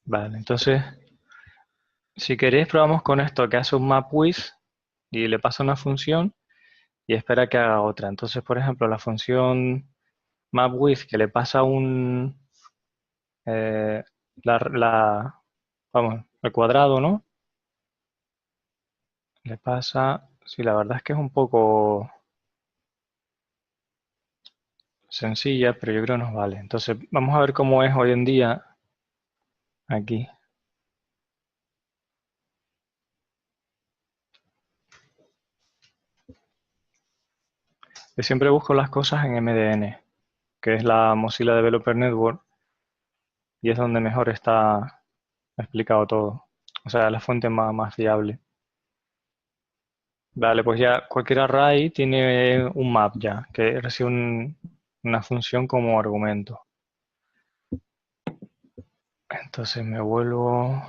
Vale, entonces, si queréis, probamos con esto que hace un map with y le pasa una función y espera que haga otra. Entonces, por ejemplo, la función map with que le pasa eh, vamos, el cuadrado, ¿no? Le pasa, sí, la verdad es que es un poco sencilla, pero yo creo que nos vale. Entonces, vamos a ver cómo es hoy en día aquí. Yo siempre busco las cosas en MDN, que es la Mozilla Developer Network, y es donde mejor está explicado todo. O sea, la fuente más fiable. Vale, pues ya cualquier array tiene un map ya, que recibe una función como argumento. Entonces me vuelvo...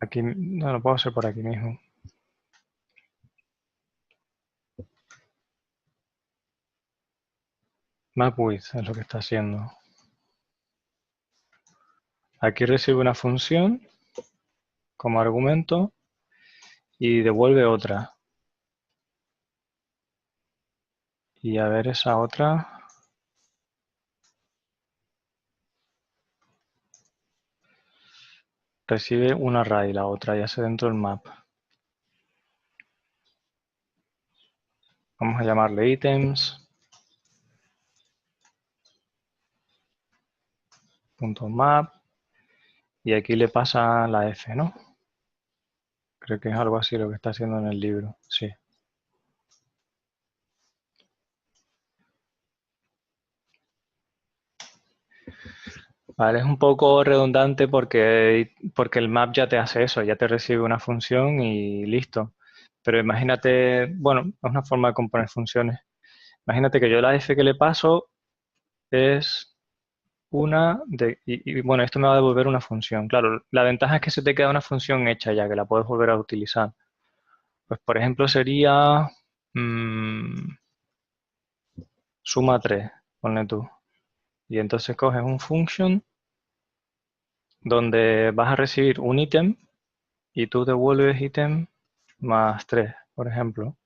Aquí, no lo puedo hacer por aquí mismo. Map with es lo que está haciendo. Aquí recibe una función como argumento y devuelve otra. Y a ver esa otra. Recibe un array, la otra ya se dentro del map. Vamos a llamarle items. .map. Y aquí le pasa la F, ¿no? Creo que es algo así lo que está haciendo en el libro. Sí. Vale, es un poco redundante porque el map ya te hace eso, ya te recibe una función y listo. Pero imagínate, bueno, es una forma de componer funciones. Imagínate que yo la f que le paso es bueno, esto me va a devolver una función. Claro, la ventaja es que se te queda una función hecha ya, que la puedes volver a utilizar. Pues por ejemplo sería mm, suma 3, ponle tú. Y entonces coges un function donde vas a recibir un ítem y tú devuelves ítem más 3, por ejemplo.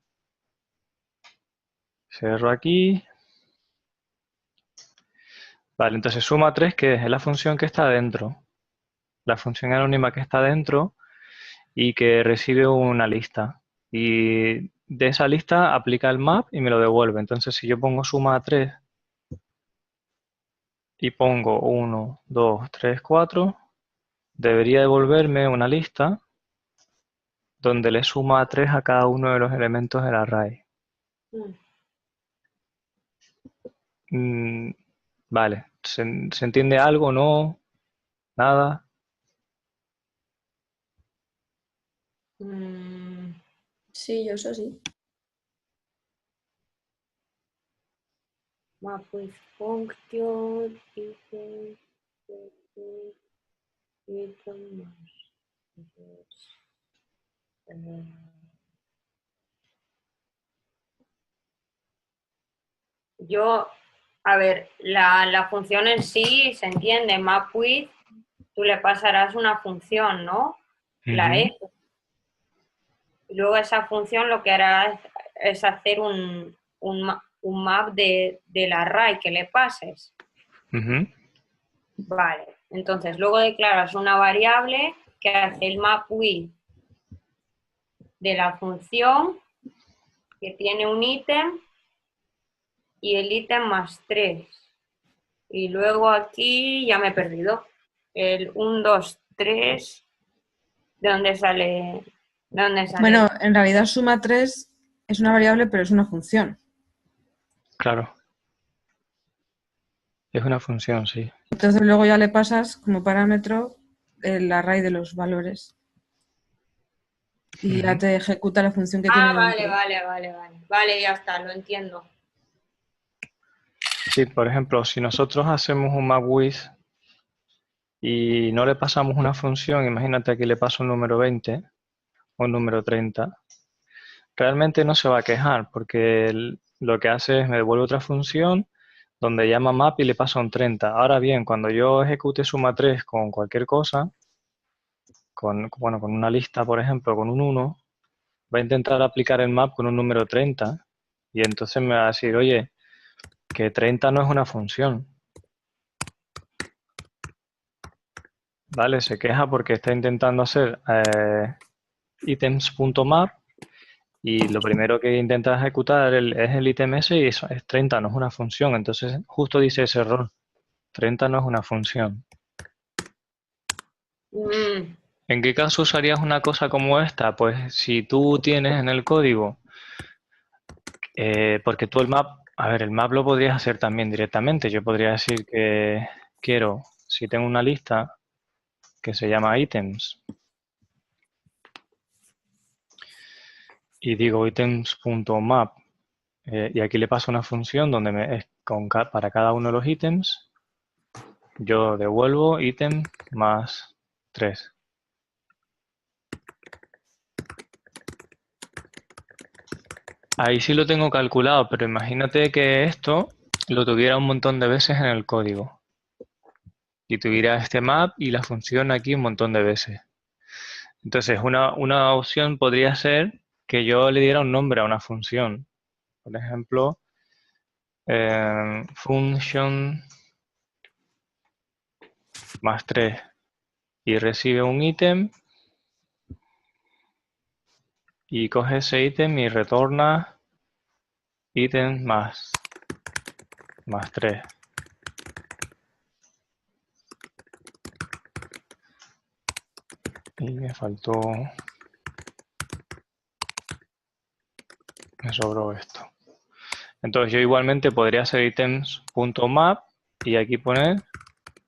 Cierro aquí. Vale, entonces suma 3, que es la función que está dentro. La función anónima que está dentro y que recibe una lista. Y de esa lista aplica el map y me lo devuelve. Entonces si yo pongo suma 3 y pongo 1, 2, 3, 4, debería devolverme una lista donde le suma 3 a cada uno de los elementos del array. Mm. Mm, vale, ¿se entiende algo? ¿No? ¿Nada? Mm, Sí, yo eso sí. map with function, item, item más. Yo, a ver, la función en sí se entiende, map with, tú le pasarás una función, ¿no? La Ujú. F. Y luego esa función lo que hará es hacer un map del array que le pases. Ujú. Vale, entonces luego declaras una variable que hace el map with de la función que tiene un ítem y el ítem más 3. Y luego aquí ya me he perdido. El 1, 2, 3, ¿de dónde sale? ¿De dónde sale? Bueno, en realidad suma 3 es una variable, pero es una función. Claro, es una función, sí. Entonces luego ya le pasas como parámetro el array de los valores. Y ya Ujú. te ejecuta la función que Ah, tiene vale, dentro. vale, vale, vale. Vale, ya está, lo entiendo. Sí, por ejemplo, si nosotros hacemos un map with y no le pasamos una función, imagínate que le paso un número 20 o un número 30, realmente no se va a quejar porque lo que hace es me devuelve otra función donde llama map y le pasa un 30. Ahora bien, cuando yo ejecute suma 3 con cualquier cosa, bueno, con una lista, por ejemplo, con un 1, va a intentar aplicar el map con un número 30 y entonces me va a decir, oye, que 30 no es una función. ¿Vale? Se queja porque está intentando hacer items.map y lo primero que intenta ejecutar es el ítem ese y eso es 30, no es una función. Entonces justo dice ese error. 30 no es una función. Mm, ¿En qué caso usarías una cosa como esta? Pues si tú tienes en el código, porque tú el map, a ver, el map lo podrías hacer también directamente. Yo podría decir que quiero, si tengo una lista que se llama items y digo items.map y aquí le paso una función donde para cada uno de los ítems yo devuelvo ítem más 3. Ahí sí lo tengo calculado, pero imagínate que esto lo tuviera un montón de veces en el código. Y tuviera este map y la función aquí un montón de veces. Entonces, una opción podría ser que yo le diera un nombre a una función. Por ejemplo, function más 3 y recibe un ítem y coge ese ítem y retorna ítem más 3. Y me sobró esto. Entonces yo igualmente podría hacer items.map y aquí poner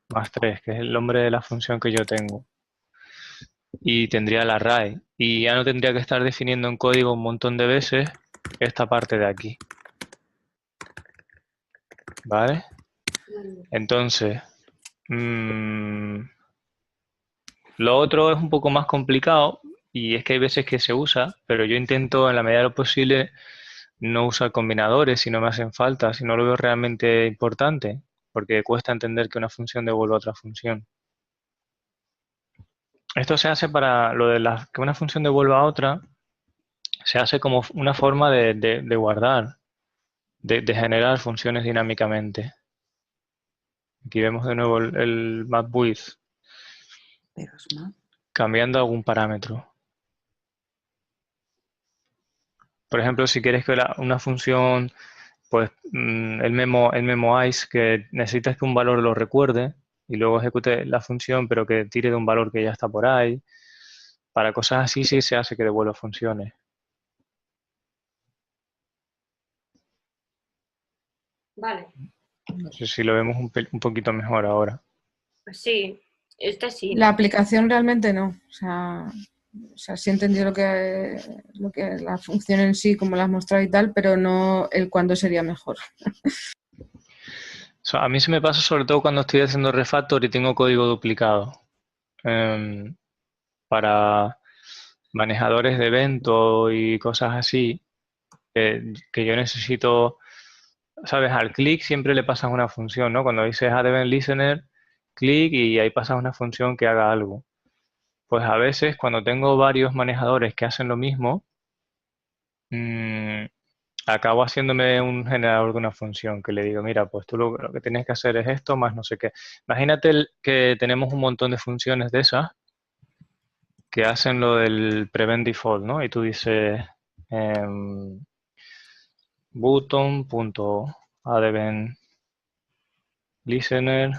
más 3, que es el nombre de la función que yo tengo. Y tendría el array. Y ya no tendría que estar definiendo en código un montón de veces esta parte de aquí. ¿Vale? Entonces, lo otro es un poco más complicado y es que hay veces que se usa, pero yo intento en la medida de lo posible no usar combinadores si no me hacen falta, si no lo veo realmente importante, porque cuesta entender que una función devuelva otra función. Esto se hace para lo de que una función devuelva a otra, se hace como una forma de guardar, de generar funciones dinámicamente. Aquí vemos de nuevo el map width, cambiando algún parámetro. Por ejemplo, si quieres que una función, pues el memo ice, que necesitas que un valor lo recuerde y luego ejecute la función, pero que tire de un valor que ya está por ahí. Para cosas así sí se hace que devuelva funciones. vale, No sé si lo vemos un poquito mejor ahora. pues sí, este sí. La aplicación realmente no. O sea, sí he entendido lo que la función en sí, como la has mostrado y tal, pero no el cuándo sería mejor. A mí se me pasa sobre todo cuando estoy haciendo refactor y tengo código duplicado. Para manejadores de eventos y cosas así, que yo necesito, ¿sabes? Al clic siempre le pasas una función, ¿no? Cuando dices add event listener, clic y ahí pasas una función que haga algo. Pues a veces cuando tengo varios manejadores que hacen lo mismo, acabo haciéndome un generador de una función que le digo, mira, pues tú lo que tienes que hacer es esto más no sé qué. Imagínate que tenemos un montón de funciones de esas que hacen lo del prevent default, ¿no? Y tú dices button.addEvent listener,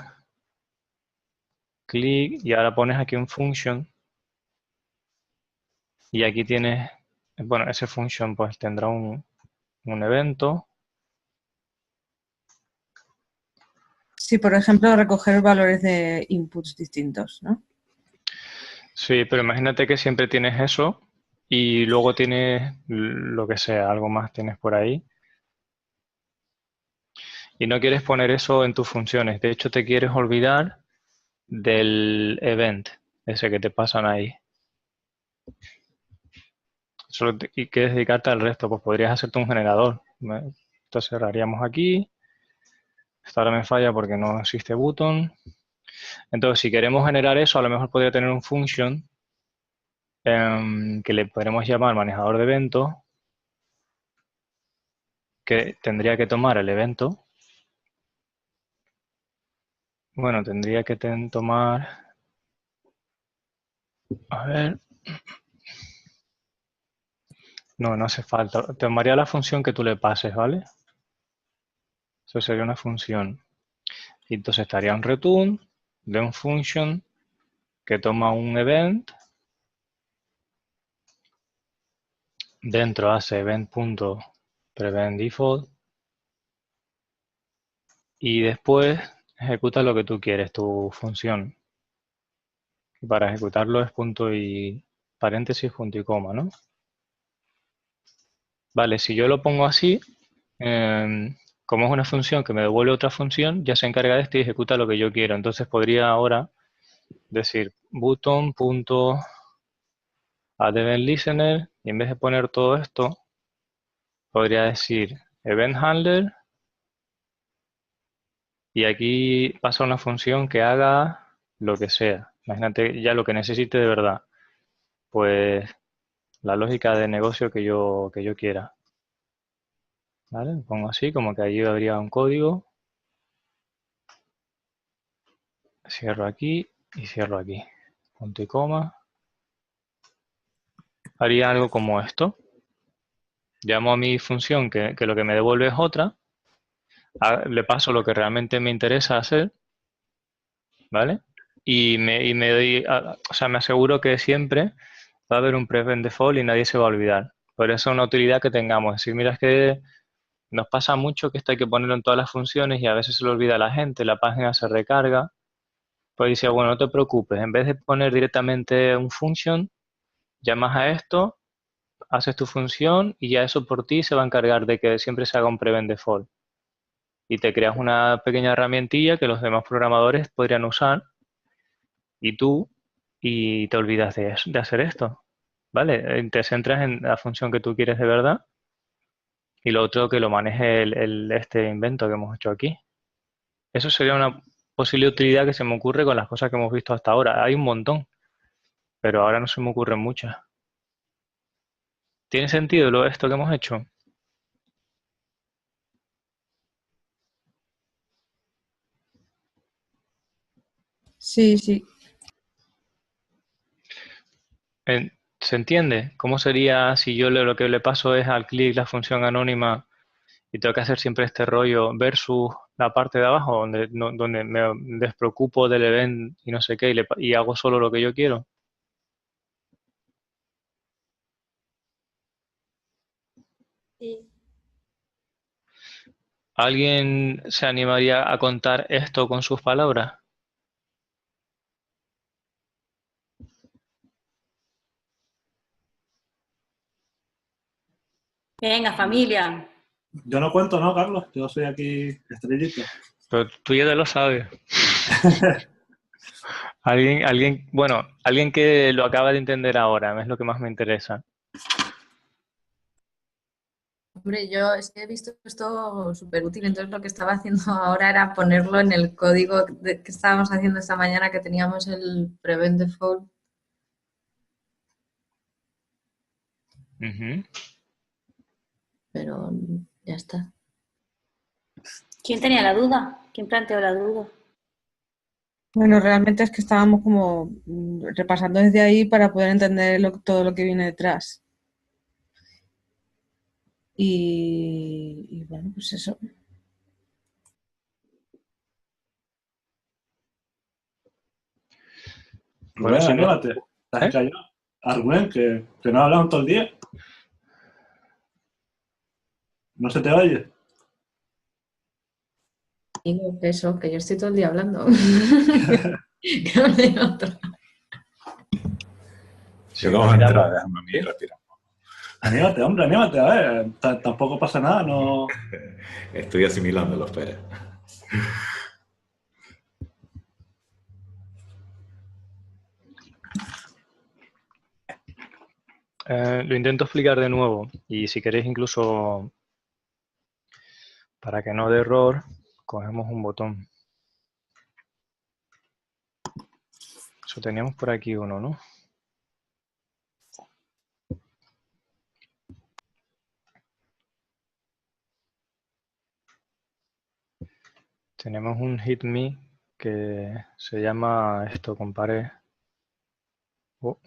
click, y ahora pones aquí un function y aquí tienes, bueno, ese function pues tendrá un evento. Sí, por ejemplo, recoger valores de inputs distintos, ¿no? Sí, pero imagínate que siempre tienes eso y luego tienes lo que sea, algo más tienes por ahí. Y no quieres poner eso en tus funciones. De hecho, te quieres olvidar del event, ese que te pasan ahí. Y quieres dedicarte al resto, pues podrías hacerte un generador. Entonces cerraríamos aquí, Esta ahora me falla porque no existe button. Entonces, si queremos generar eso, a lo mejor podría tener un function que le podremos llamar manejador de eventos, que tendría que tomar el evento. Bueno, tendría que tomar... A ver... No, no hace falta. Tomaría la función que tú le pases, ¿vale? Eso sería una función. Y entonces estaría un return de un function que toma un event. Dentro hace event.preventDefault. Y después ejecuta lo que tú quieres, tu función. Y para ejecutarlo es punto y paréntesis, punto y coma, ¿no? Vale, si yo lo pongo así, como es una función que me devuelve otra función, ya se encarga de esto y ejecuta lo que yo quiero. Entonces podría ahora decir button.addEventListener y en vez de poner todo esto, podría decir eventHandler y aquí pasa una función que haga lo que sea. Imagínate ya lo que necesite de verdad. Pues la lógica de negocio que yo quiera. ¿Vale? Pongo así, como que allí habría un código. Cierro aquí y cierro aquí. Punto y coma. Haría algo como esto. Llamo a mi función que lo que me devuelve es otra. Le paso lo que realmente me interesa hacer. ¿Vale? Y me doy, o sea, me aseguro que siempre va a haber un prevent default y nadie se va a olvidar. Por eso es una utilidad que tengamos. Es decir, mira, es que nos pasa mucho que esto hay que ponerlo en todas las funciones y a veces se lo olvida a la gente, la página se recarga. Pues dice, bueno, no te preocupes, en vez de poner directamente un function, llamas a esto, haces tu función y ya eso por ti se va a encargar de que siempre se haga un prevent default. Y te creas una pequeña herramientilla que los demás programadores podrían usar y tú y te olvidas de hacer esto. ¿Vale? Te centras en la función que tú quieres de verdad y lo otro que lo maneje este invento que hemos hecho aquí. Eso sería una posible utilidad que se me ocurre con las cosas que hemos visto hasta ahora. Hay un montón, pero ahora no se me ocurren muchas. ¿Tiene sentido esto que hemos hecho? Sí, sí. ¿Se entiende? ¿Cómo sería si yo lo que le paso es al clic la función anónima y tengo que hacer siempre este rollo versus la parte de abajo donde, donde me despreocupo del event y no sé qué y hago solo lo que yo quiero? Sí. ¿Alguien se animaría a contar esto con sus palabras? Venga, familia. Yo no cuento, ¿no, Carlos? Yo soy aquí estrellito. Pero tú ya te lo sabes. Alguien que lo acaba de entender ahora, es lo que más me interesa. Hombre, yo es que he visto esto súper útil, entonces lo que estaba haciendo ahora era ponerlo en el código que estábamos haciendo esta mañana, que teníamos el prevent default. Ujú. Pero ya está. ¿Quién tenía la duda? ¿Quién planteó la duda? Bueno, realmente es que estábamos como repasando desde ahí para poder entender todo lo que viene detrás. Y bueno, pues eso. Bueno, Rubén, si no, anímate. ¿Estás callado? A Rubén, que no ha hablado en todo el día. ¿No se te oye? Digo que eso, que yo estoy todo el día hablando. Que hable otro. si Yo como me miramos- entero, déjame a mí respirar. Anímate, hombre, anímate. A ver, tampoco pasa nada, no... Estoy asimilando los Pérez. lo intento explicar de nuevo y si queréis incluso para que no dé error, cogemos un botón. Eso teníamos por aquí uno, ¿no? Tenemos un hit me que se llama esto, compare. Oh.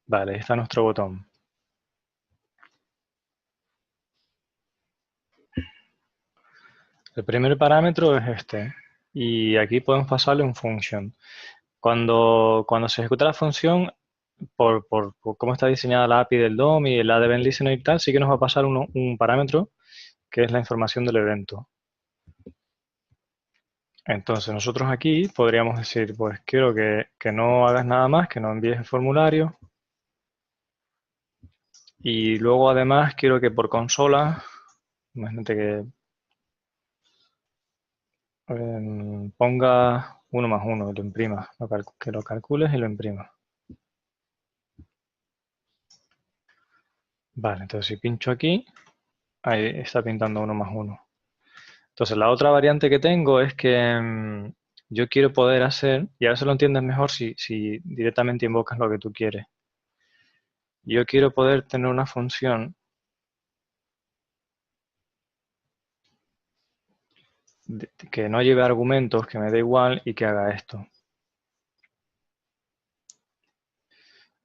Vale, ahí está nuestro botón. El primer parámetro es este. Y aquí podemos pasarle un function. Cuando se ejecuta la función, por cómo está diseñada la API del DOM y la de Event Listener y tal, sí que nos va a pasar un parámetro que es la información del evento. Entonces nosotros aquí podríamos decir, pues quiero que no hagas nada más, que no envíes el formulario. Y luego además quiero que por consola, imagínate que ponga 1 más 1 y lo imprima, que lo calcules y lo imprima. Vale, entonces si pincho aquí, ahí está pintando 1 más 1. Entonces la otra variante que tengo es que yo quiero poder hacer, y a veces lo entiendes mejor si directamente invocas lo que tú quieres. Yo quiero poder tener una función que no lleve argumentos, que me dé igual y que haga esto.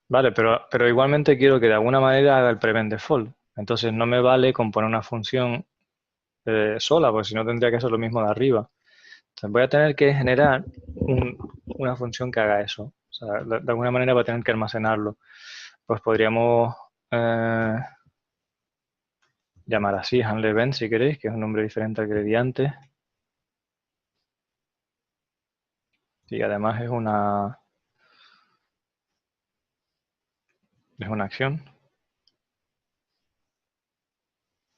Vale, pero igualmente quiero que de alguna manera haga el prevent default. Entonces no me vale con poner una función sola, porque si no tendría que hacer lo mismo de arriba. Entonces voy a tener que generar una función que haga eso. O sea, de alguna manera voy a tener que almacenarlo. Pues podríamos llamar así handle event si queréis, que es un nombre diferente al que le di antes. Y además es una acción.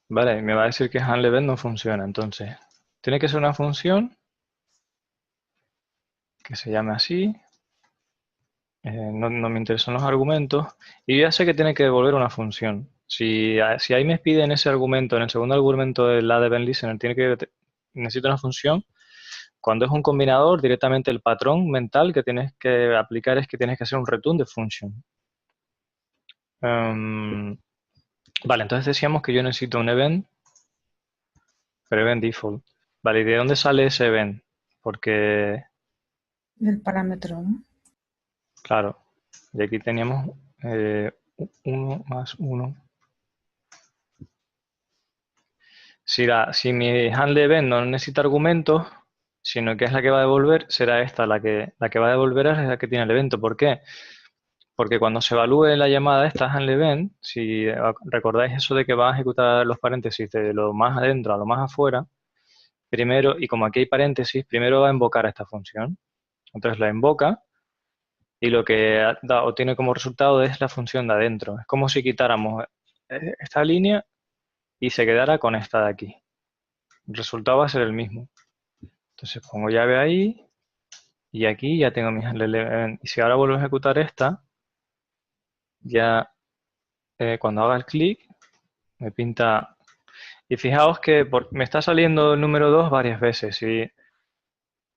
Vale, me va a decir que handle event no funciona. Entonces, tiene que ser una función que se llame así. No me interesan los argumentos. Y ya sé que tiene que devolver una función. Si ahí me piden ese argumento, en el segundo argumento de la de Event Listener, necesito una función. Cuando es un combinador, directamente el patrón mental que tienes que aplicar es que tienes que hacer un return de function. Vale, entonces decíamos que yo necesito un event, pero event default. Vale, ¿y de dónde sale ese event? Porque, Del parámetro, ¿no? claro, y aquí teníamos 1 más 1. Si mi handle event no necesita argumentos, sino que es la que va a devolver, será esta, la que va a devolver es la que tiene el evento. ¿Por qué? Porque cuando se evalúe la llamada esta handle event, si recordáis eso de que va a ejecutar los paréntesis de lo más adentro a lo más afuera, primero, y como aquí hay paréntesis, primero va a invocar esta función. Entonces la invoca y lo que obtiene como resultado es la función de adentro. Es como si quitáramos esta línea y se quedara con esta de aquí. El resultado va a ser el mismo. Entonces pongo llave ahí y aquí ya tengo mi handle event. Y si ahora vuelvo a ejecutar esta, ya cuando haga el clic me pinta. Y fijaos que me está saliendo el número 2 varias veces. Si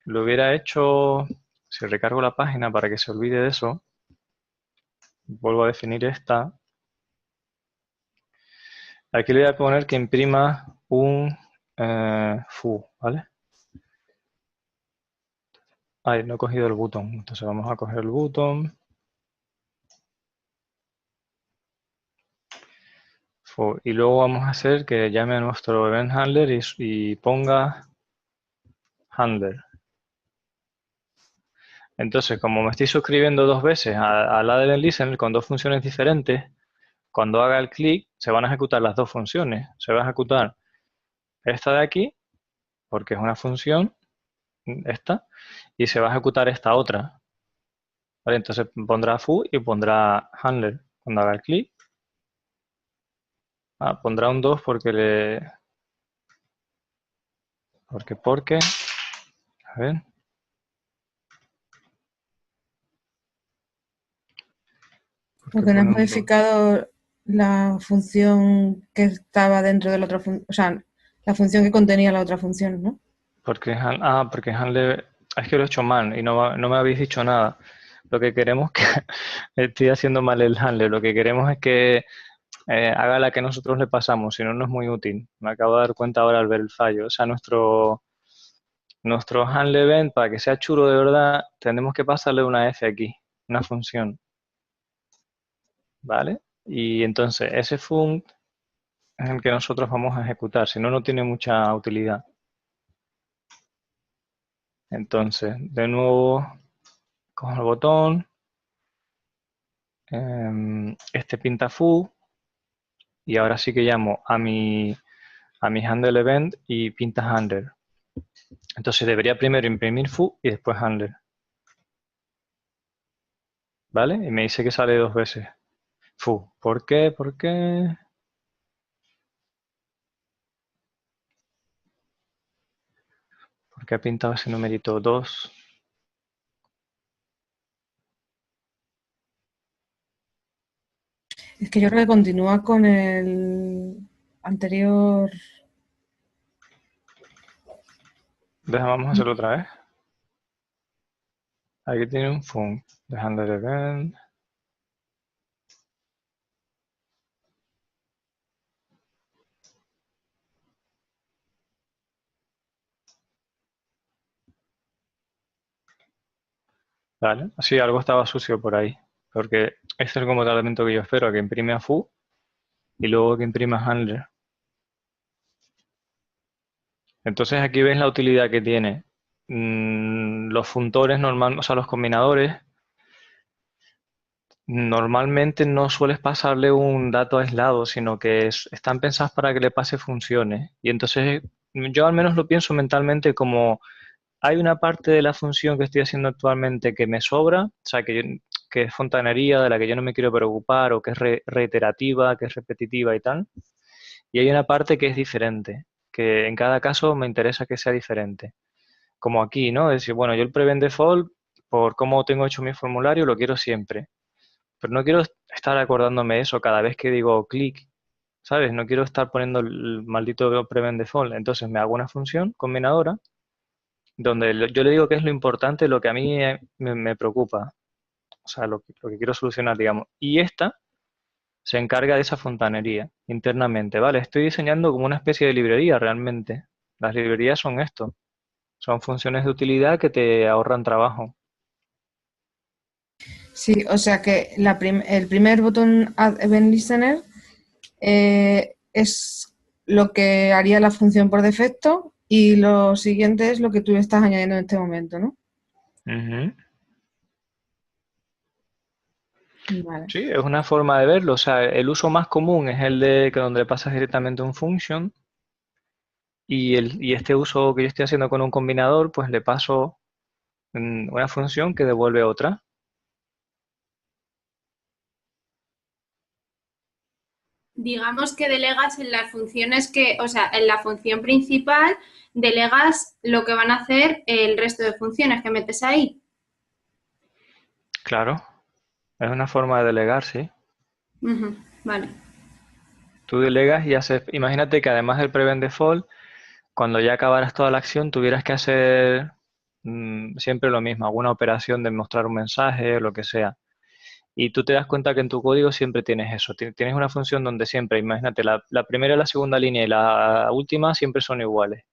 lo hubiera hecho, si recargo la página para que se olvide de eso, vuelvo a definir esta. Aquí le voy a poner que imprima un foo, ¿vale? Ay, no he cogido el botón. Entonces vamos a coger el botón. Y luego vamos a hacer que llame a nuestro event handler y ponga handler. Entonces, como me estoy suscribiendo 2 veces a la de event listener con 2 funciones diferentes, cuando haga el clic se van a ejecutar las 2 funciones. Se va a ejecutar esta de aquí, porque es una función, esta, y se va a ejecutar esta otra. ¿Vale? Entonces pondrá foo y pondrá handler cuando haga el clic. Pondrá un 2 porque porque. A ver. Porque no has Pone un 2. modificado la función que estaba dentro de la otra función, o sea, la función que contenía la otra función, ¿no? Porque handle, es que lo he hecho mal y no me habéis dicho nada. Lo que queremos que estoy haciendo mal el handle. Lo que queremos es que haga la que nosotros le pasamos, si no, no es muy útil. Me acabo de dar cuenta ahora al ver el fallo. O sea, nuestro handle event, para que sea chulo de verdad, tenemos que pasarle una f aquí, una función. ¿Vale? Y entonces ese func es el que nosotros vamos a ejecutar, si no, no tiene mucha utilidad. Entonces, de nuevo, cojo el botón, este pinta foo, y ahora sí que llamo a mi handle event y pinta handler. Entonces debería primero imprimir foo y después handler. ¿Vale? Y me dice que sale 2 veces. Foo. ¿Por qué? ¿Por qué? ¿Por qué ha pintado ese numerito 2? Es que yo creo que continúa con el anterior. Vamos a hacerlo otra vez. Aquí tiene un func de handler event. Vale, así algo estaba sucio por ahí. Porque este es el comportamiento que yo espero, que imprime a foo y luego que imprima handler. Entonces aquí ves la utilidad que tiene. Los funtores o sea, los combinadores, normalmente no sueles pasarle un dato aislado, sino que están pensados para que le pase funciones. Y entonces yo al menos lo pienso mentalmente como hay una parte de la función que estoy haciendo actualmente que me sobra, o sea, que es fontanería, de la que yo no me quiero preocupar, o que es reiterativa, que es repetitiva y tal. Y hay una parte que es diferente, que en cada caso me interesa que sea diferente. Como aquí, ¿no? Es decir, bueno, yo el prevent default, por cómo tengo hecho mi formulario, lo quiero siempre. Pero no quiero estar acordándome de eso cada vez que digo clic, ¿sabes? No quiero estar poniendo el maldito prevent default. Entonces me hago una función combinadora donde yo le digo que es lo importante, lo que a mí me preocupa, o sea, lo que quiero solucionar, digamos. Y esta se encarga de esa fontanería internamente, ¿vale? Estoy diseñando como una especie de librería realmente. Las librerías son esto, son funciones de utilidad que te ahorran trabajo. Sí, o sea que el primer botón Add Event Listener es lo que haría la función por defecto y lo siguiente es lo que tú estás añadiendo en este momento, ¿no? Ujú. Vale. Sí, es una forma de verlo. O sea, el uso más común es el de que donde pasas directamente un function y este uso que yo estoy haciendo con un combinador, pues le paso una función que devuelve otra. Digamos que delegas en las funciones o sea, en la función principal delegas lo que van a hacer el resto de funciones que metes ahí. Claro, es una forma de delegar, sí. Ujú, vale. Tú delegas y haces, imagínate que además del prevent default, cuando ya acabaras toda la acción, tuvieras que hacer siempre lo mismo, alguna operación de mostrar un mensaje o lo que sea. Y tú te das cuenta que en tu código siempre tienes eso. Tienes una función donde siempre, imagínate, la primera, la segunda línea y la última siempre son iguales.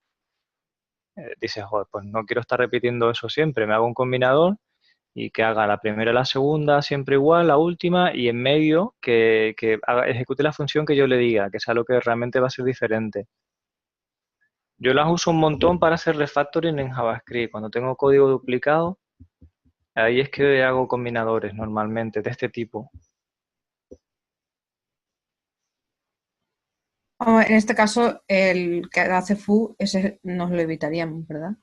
Dices, joder, pues no quiero estar repitiendo eso siempre. Me hago un combinador y que haga la primera y la segunda siempre igual, la última, y en medio que ejecute la función que yo le diga, que sea lo que realmente va a ser diferente. Yo las uso un montón para hacer refactoring en JavaScript. Cuando tengo código duplicado, ahí es que hago combinadores normalmente de este tipo. En este caso, el que hace foo, ese nos lo evitaríamos, ¿verdad?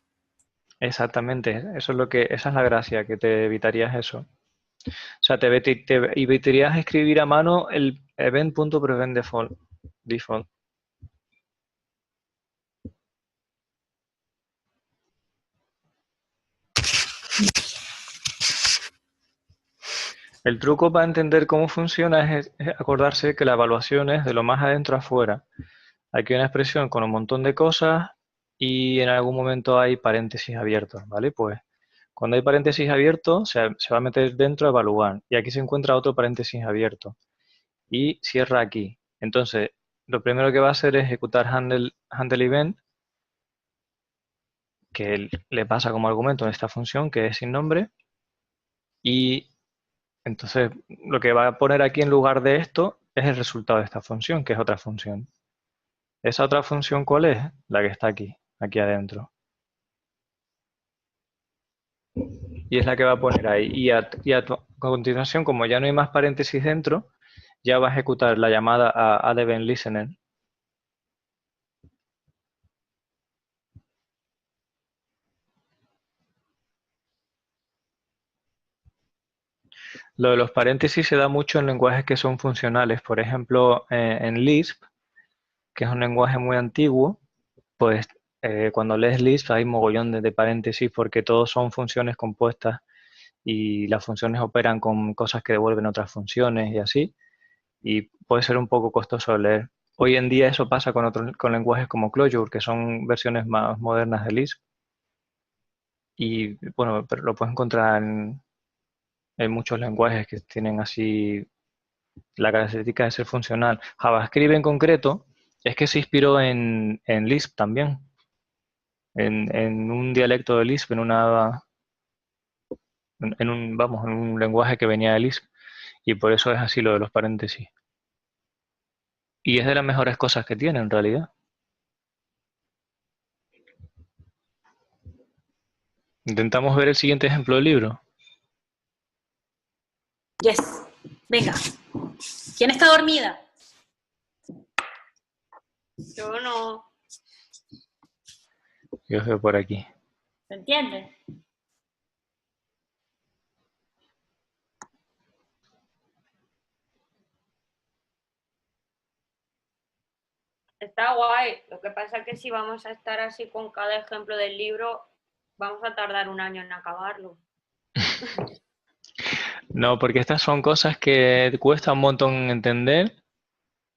Exactamente, eso es esa es la gracia, que te evitarías eso. O sea, te evitarías escribir a mano el event.preventDefault. default. El truco para entender cómo funciona es acordarse que la evaluación es de lo más adentro a afuera. Aquí hay una expresión con un montón de cosas y en algún momento hay paréntesis abiertos, ¿vale? Pues cuando hay paréntesis abiertos se va a meter dentro a evaluar y aquí se encuentra otro paréntesis abierto y cierra aquí. Entonces, lo primero que va a hacer es ejecutar handle event, que le pasa como argumento en esta función que es sin nombre, y entonces lo que va a poner aquí en lugar de esto es el resultado de esta función, que es otra función. ¿Esa otra función cuál es? La que está aquí adentro. Y es la que va a poner ahí. Y a continuación, como ya no hay más paréntesis dentro, ya va a ejecutar la llamada a add-event-listener. Lo de los paréntesis se da mucho en lenguajes que son funcionales. Por ejemplo, en Lisp, que es un lenguaje muy antiguo, pues cuando lees Lisp hay mogollón de paréntesis porque todos son funciones compuestas y las funciones operan con cosas que devuelven otras funciones y así. Y puede ser un poco costoso de leer. Hoy en día eso pasa con lenguajes como Clojure, que son versiones más modernas de Lisp. Y bueno, pero lo puedes encontrar en muchos lenguajes que tienen así la característica de ser funcional. JavaScript en concreto es que se inspiró en Lisp también, en un dialecto de Lisp, vamos, en un lenguaje que venía de Lisp, y por eso es así lo de los paréntesis. Y es de las mejores cosas que tiene en realidad. Intentamos ver el siguiente ejemplo del libro. Yes. Venga. ¿Quién está dormida? Yo no. Yo os veo por aquí. ¿Se entiende? Está guay. Lo que pasa es que si vamos a estar así con cada ejemplo del libro, vamos a tardar un año en acabarlo. No, porque estas son cosas que cuesta un montón entender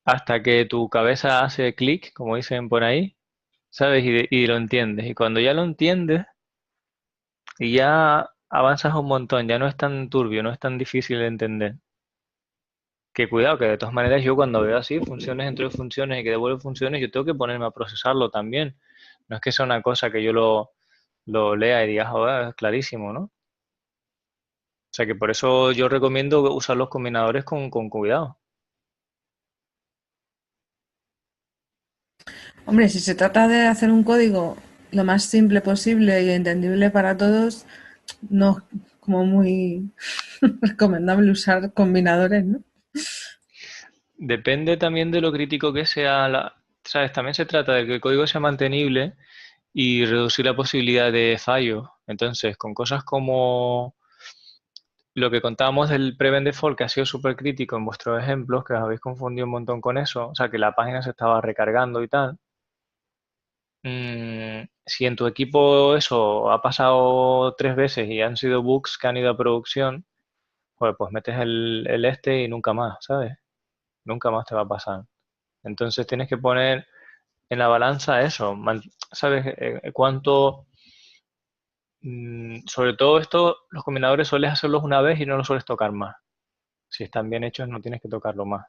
hasta que tu cabeza hace clic, como dicen por ahí, ¿sabes? Y lo entiendes. Y cuando ya lo entiendes, y ya avanzas un montón, ya no es tan turbio, no es tan difícil de entender. Que cuidado, que de todas maneras yo cuando veo así funciones dentro de funciones y que devuelven funciones, yo tengo que ponerme a procesarlo también. No es que sea una cosa que yo lo lea y diga, joder, es clarísimo, ¿no? O sea que por eso yo recomiendo usar los combinadores con cuidado. Hombre, si se trata de hacer un código lo más simple posible y entendible para todos, no como muy recomendable usar combinadores, ¿no? Depende también de lo crítico que sea ¿sabes? También se trata de que el código sea mantenible y reducir la posibilidad de fallo. Entonces, con cosas como lo que contábamos del prevent default, que ha sido súper crítico en vuestros ejemplos, que os habéis confundido un montón con eso, o sea, que la página se estaba recargando y tal. Si en tu equipo eso ha pasado 3 veces y han sido bugs que han ido a producción, pues metes el este y nunca más, ¿sabes? Nunca más te va a pasar. Entonces tienes que poner en la balanza eso, ¿sabes? Sobre todo esto, los combinadores sueles hacerlos una vez y no los sueles tocar más. Si están bien hechos no tienes que tocarlo más.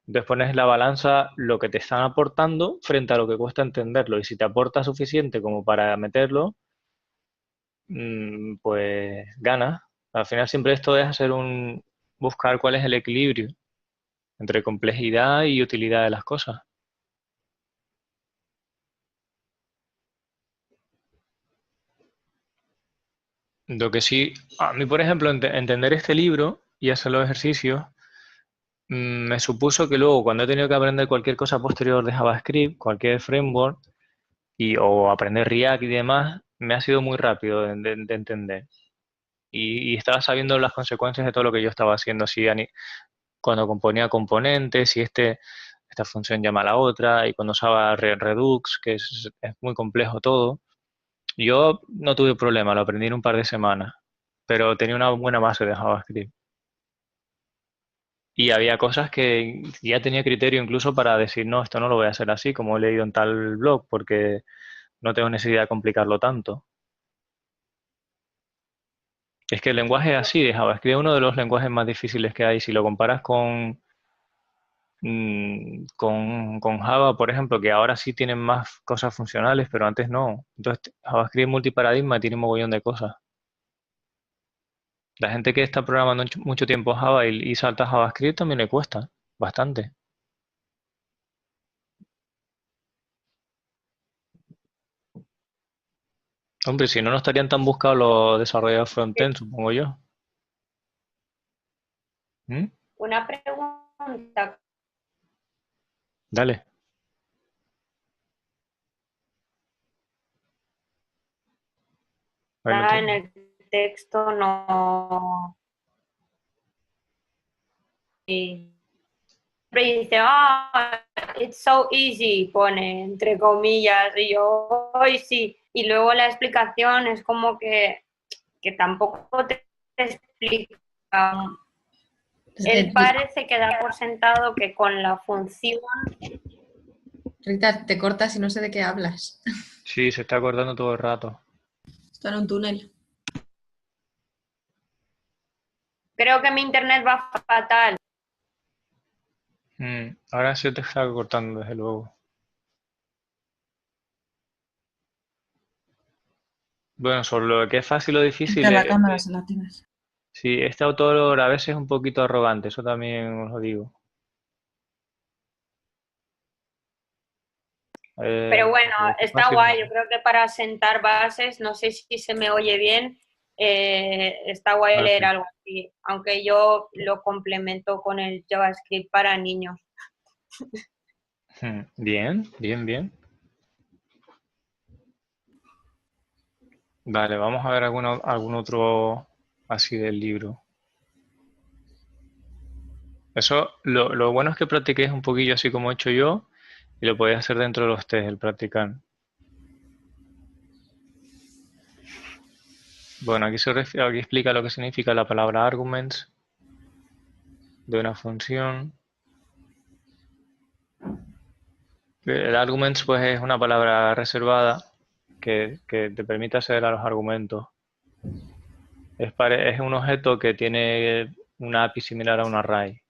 Entonces pones en la balanza lo que te están aportando frente a lo que cuesta entenderlo. Y si te aporta suficiente como para meterlo, pues ganas. Al final siempre esto es buscar cuál es el equilibrio entre complejidad y utilidad de las cosas. Lo que sí, a mí por ejemplo, entender este libro y hacer los ejercicios, me supuso que luego cuando he tenido que aprender cualquier cosa posterior de JavaScript, cualquier framework, o aprender React y demás, me ha sido muy rápido de entender. Y estaba sabiendo las consecuencias de todo lo que yo estaba haciendo, cuando componía componentes, si este esta función llama a la otra, y cuando usaba Redux, que es muy complejo todo, yo no tuve problema, lo aprendí en un par de semanas, pero tenía una buena base de JavaScript. Y había cosas que ya tenía criterio incluso para decir, no, esto no lo voy a hacer así, como he leído en tal blog, porque no tengo necesidad de complicarlo tanto. Es que el lenguaje es así, de JavaScript es uno de los lenguajes más difíciles que hay. Si lo comparas con Java, por ejemplo, que ahora sí tienen más cosas funcionales, pero antes no. Entonces, JavaScript es multiparadigma, tiene un mogollón de cosas. La gente que está programando mucho tiempo Java y salta a JavaScript también le cuesta bastante. Hombre, si no, no estarían tan buscados los desarrolladores frontend, supongo yo. ¿Mm? Una pregunta. Dale. A ver, no En el texto no. Y siempre dice, it's so easy, pone entre comillas, y yo, hoy sí. Y luego la explicación es como que tampoco te explica. Él parece que da por sentado que con la función. Rita, te cortas y no sé de qué hablas. Sí, se está acordando todo el rato. Está en un túnel. Creo que mi internet va fatal. Ahora se te está cortando, desde luego. Bueno, sobre lo que es fácil o difícil, La cámara se la tienes. sí, este autor a veces es un poquito arrogante, eso también os lo digo. Pero bueno, está fácil, guay. ¿no? Yo creo que para sentar bases, no sé si se me oye bien, está guay leer Perfecto. algo así, aunque yo lo complemento con el JavaScript para niños. Bien, bien, bien. Vale, vamos a ver algún otro así del libro. Eso, lo bueno es que practiquéis un poquillo así como he hecho yo y lo podéis hacer dentro de los test, el practicar. Bueno, aquí aquí explica lo que significa la palabra arguments de una función. El arguments pues es una palabra reservada que te permite acceder a los argumentos. Es un objeto que tiene una API similar a un array.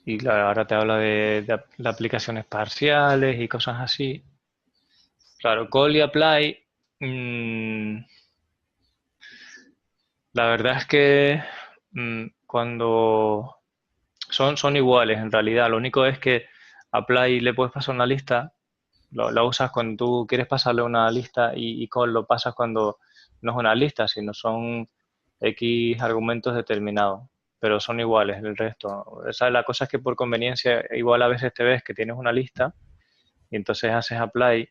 Y claro, ahora te habla de aplicaciones parciales y cosas así. Claro, call y apply, la verdad es que cuando son iguales en realidad, lo único es que apply le puedes pasar una lista, lo usas cuando tú quieres pasarle una lista y call lo pasas cuando no es una lista, sino son X argumentos determinados, pero son iguales el resto. La cosa es que por conveniencia igual a veces te ves que tienes una lista y entonces haces apply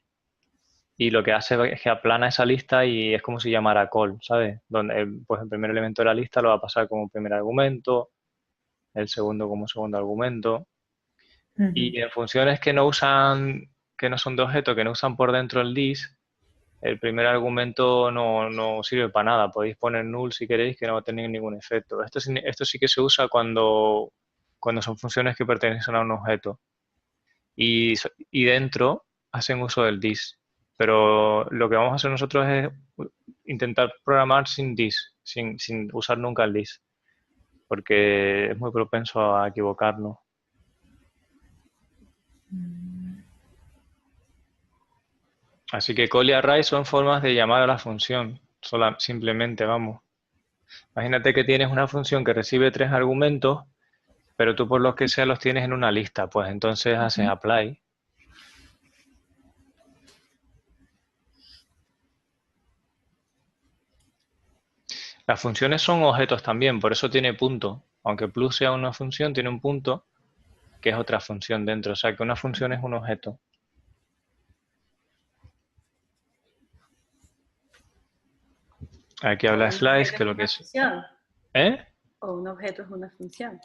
y lo que hace es que aplana esa lista y es como si llamara call, ¿sabes? Donde pues el primer elemento de la lista lo va a pasar como primer argumento, el segundo como segundo argumento. Y en funciones que no son de objeto, que no usan por dentro el this, el primer argumento no sirve para nada. Podéis poner null si queréis, que no va a tener ningún efecto. Esto sí que se usa cuando son funciones que pertenecen a un objeto. Y dentro hacen uso del this. Pero lo que vamos a hacer nosotros es intentar programar sin this, sin usar nunca el this, porque es muy propenso a equivocarnos. Así que call y array son formas de llamar a la función, simplemente, vamos. Imagínate que tienes una función que recibe 3 argumentos, pero tú por los que sea los tienes en una lista, pues entonces haces apply. Las funciones son objetos también, por eso tiene punto. Aunque plus sea una función, tiene un punto que es otra función dentro. O sea que una función es un objeto. Aquí habla Slice, que lo que es... ¿Eh? O un objeto es una función.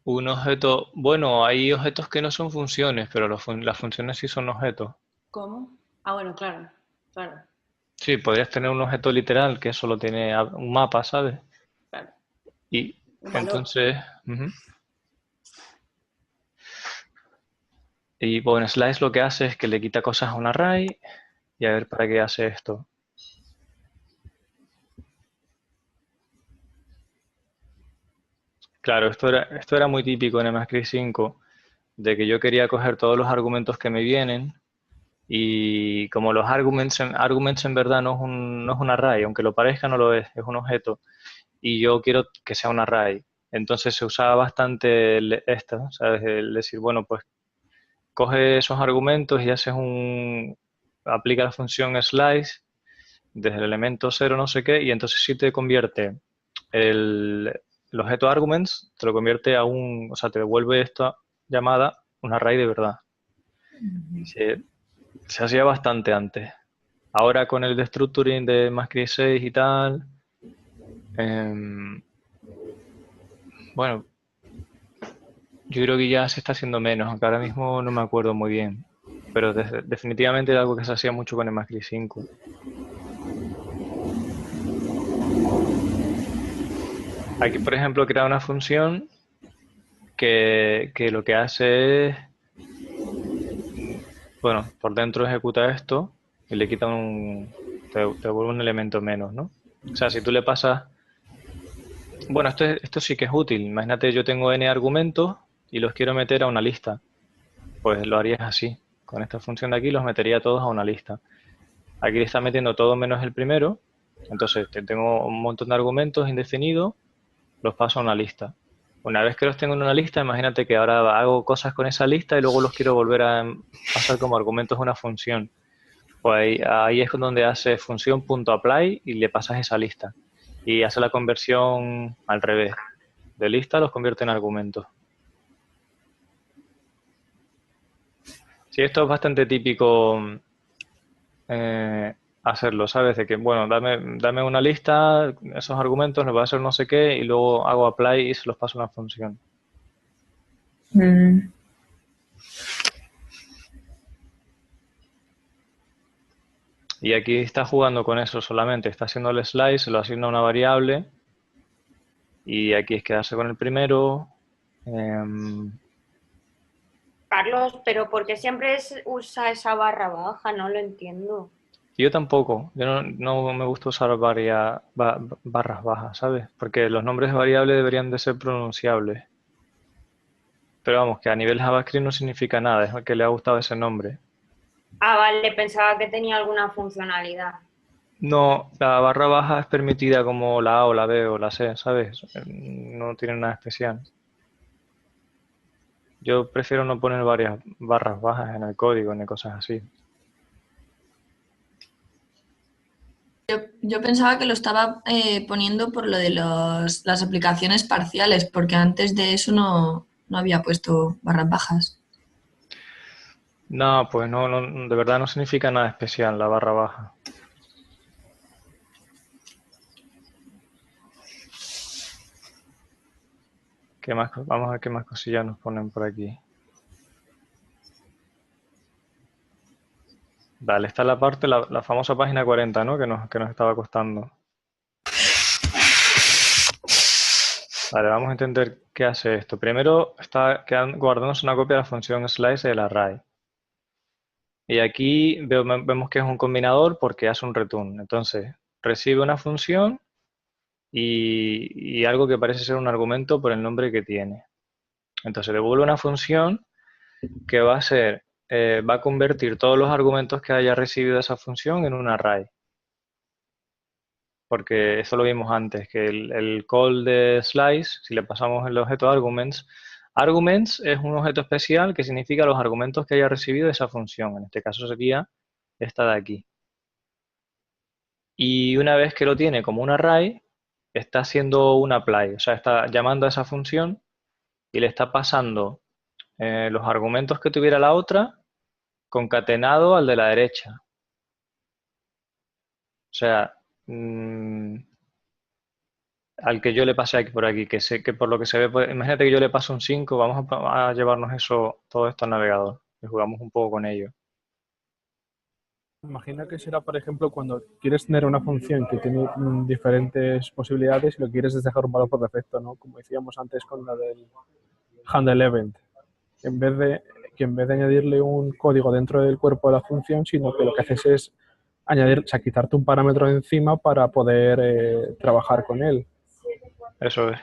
Un objeto, bueno, hay objetos que no son funciones, pero las funciones sí son objetos. ¿Cómo? Ah, bueno, claro, claro, Sí, podrías tener un objeto literal que solo tiene un mapa, ¿sabes? claro. Y Un valor. entonces, y bueno, slice lo que hace es que le quita cosas a un array y a ver para qué hace esto. Claro, esto era muy típico en EMAScript 5, de que yo quería coger todos los argumentos que me vienen y como los arguments en verdad no es un array, aunque lo parezca no lo es un objeto. Y yo quiero que sea un array. Entonces se usaba bastante esto, ¿sabes? El decir, bueno, pues coge esos argumentos y aplica la función slice desde el elemento 0 no sé qué, y entonces sí te convierte el objeto arguments, te lo convierte o sea, te devuelve esta llamada un array de verdad. Se hacía bastante antes. Ahora con el destructuring de EMAScript 6 y tal, bueno, yo creo que ya se está haciendo menos, aunque ahora mismo no me acuerdo muy bien. Pero definitivamente era algo que se hacía mucho con EMAScript 5. Aquí, por ejemplo, he creado una función que lo que hace es, bueno, por dentro ejecuta esto y le quita te devuelve un elemento menos, ¿no? O sea, si tú le pasas, bueno, esto sí que es útil. Imagínate, yo tengo n argumentos y los quiero meter a una lista. Pues lo harías así. Con esta función de aquí los metería todos a una lista. Aquí le está metiendo todo menos el primero. Entonces tengo un montón de argumentos indefinidos, los paso a una lista. Una vez que los tengo en una lista, imagínate que ahora hago cosas con esa lista y luego los quiero volver a pasar como argumentos a una función. Pues ahí es donde hace función.apply y le pasas esa lista. Y hace la conversión al revés. De lista los convierte en argumentos. Sí, esto es bastante típico hacerlo, ¿sabes? De que, bueno, dame una lista, esos argumentos, le voy a hacer no sé qué y luego hago apply y se los paso a una función. Y aquí está jugando con eso solamente, está haciendo el slice, se lo asigna a una variable y aquí es quedarse con el primero. Carlos, pero ¿por qué siempre usa esa barra baja? No lo entiendo. Yo tampoco, yo no me gusta usar barras bajas, ¿sabes? Porque los nombres de variables deberían de ser pronunciables. Pero vamos, que a nivel JavaScript no significa nada, es que le ha gustado ese nombre. Ah, vale, pensaba que tenía alguna funcionalidad. No, la barra baja es permitida como la A o la B o la C, ¿sabes? No tiene nada especial. Yo prefiero no poner varias barras bajas en el código ni cosas así. Yo pensaba que lo estaba poniendo por lo de las aplicaciones parciales, porque antes de eso no había puesto barras bajas. No, pues no, de verdad no significa nada especial la barra baja. ¿Qué más? Vamos a ver qué más cosillas nos ponen por aquí. Vale, esta es la parte, la famosa página 40, ¿no? Que nos estaba costando. Vale, vamos a entender qué hace esto. Primero está guardándose una copia de la función slice del array. Y aquí vemos que es un combinador porque hace un return. Entonces, recibe una función y algo que parece ser un argumento por el nombre que tiene. Entonces, devuelve una función que va a convertir todos los argumentos que haya recibido esa función en un array. Porque eso lo vimos antes, que el call de slice, si le pasamos el objeto arguments es un objeto especial que significa los argumentos que haya recibido esa función. En este caso sería esta de aquí. Y una vez que lo tiene como un array, está haciendo un apply, o sea, está llamando a esa función y le está pasando los argumentos que tuviera la otra concatenado al de la derecha. O sea, al que yo le pasé aquí por aquí, que sé que por lo que se ve, pues, imagínate que yo le paso un 5, vamos a llevarnos todo esto al navegador y jugamos un poco con ello. Imagina que será, por ejemplo, cuando quieres tener una función que tiene diferentes posibilidades y lo quieres dejar un valor por defecto, ¿no? Como decíamos antes con la del handle event. En vez de añadirle un código dentro del cuerpo de la función, sino que lo que haces es añadir, o sea, quitarte un parámetro de encima para poder trabajar con él. Eso es.